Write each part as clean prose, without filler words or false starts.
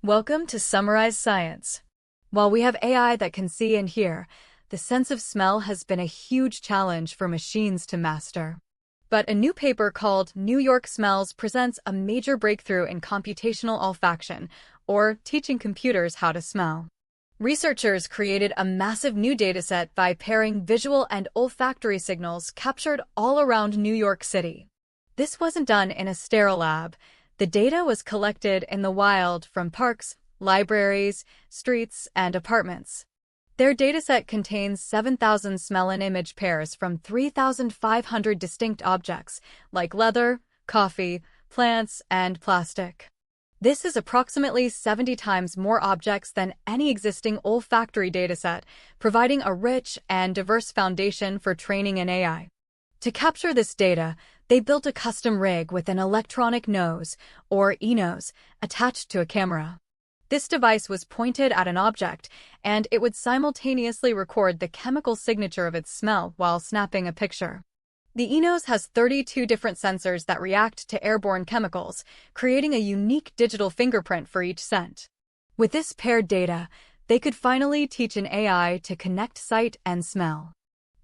Welcome to Summarize Science. While we have AI that can see and hear, the sense of smell has been a huge challenge for machines to master. But a new paper called New York Smells presents a major breakthrough in computational olfaction, or teaching computers how to smell. Researchers created a massive new dataset by pairing visual and olfactory signals captured all around New York City. This wasn't done in a sterile lab. The data was collected in the wild from parks, libraries, streets, and apartments. Their dataset contains 7,000 smell and image pairs from 3,500 distinct objects, like leather, coffee, plants, and plastic. This is approximately 70 times more objects than any existing olfactory dataset, providing a rich and diverse foundation for training an AI. To capture this data, they built a custom rig with an electronic nose, or e-nose, attached to a camera. This device was pointed at an object, and it would simultaneously record the chemical signature of its smell while snapping a picture. The e-nose has 32 different sensors that react to airborne chemicals, creating a unique digital fingerprint for each scent. With this paired data, they could finally teach an AI to connect sight and smell.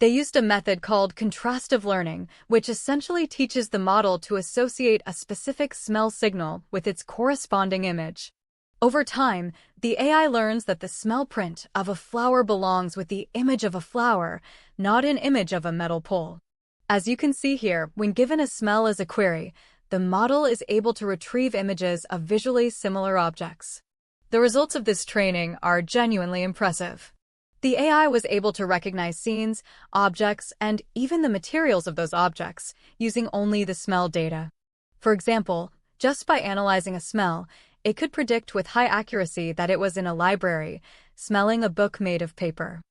They used a method called contrastive learning, which essentially teaches the model to associate a specific smell signal with its corresponding image. Over time, the AI learns that the smell print of a flower belongs with the image of a flower, not an image of a metal pole. As you can see here, when given a smell as a query, the model is able to retrieve images of visually similar objects. The results of this training are genuinely impressive. The AI was able to recognize scenes, objects, and even the materials of those objects, using only the smell data. For example, just by analyzing a smell, it could predict with high accuracy that it was in a library, smelling a book made of paper.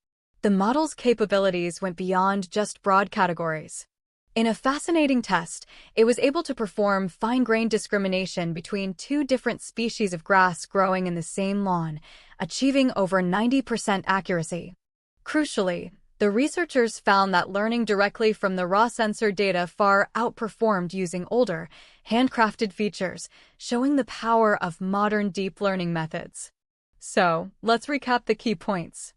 The model's capabilities went beyond just broad categories. In a fascinating test, it was able to perform fine-grained discrimination between two different species of grass growing in the same lawn, achieving over 90% accuracy. Crucially, the researchers found that learning directly from the raw sensor data far outperformed using older, handcrafted features, showing the power of modern deep learning methods. So, let's recap the key points.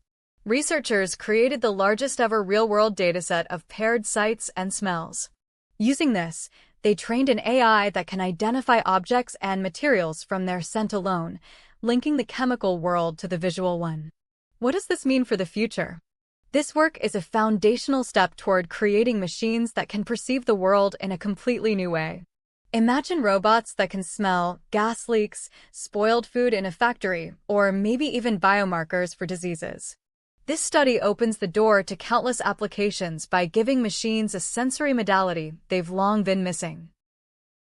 Researchers created the largest ever real-world dataset of paired sights and smells. Using this, they trained an AI that can identify objects and materials from their scent alone, linking the chemical world to the visual one. What does this mean for the future? This work is a foundational step toward creating machines that can perceive the world in a completely new way. Imagine robots that can smell gas leaks, spoiled food in a factory, or maybe even biomarkers for diseases. This study opens the door to countless applications by giving machines a sensory modality they've long been missing.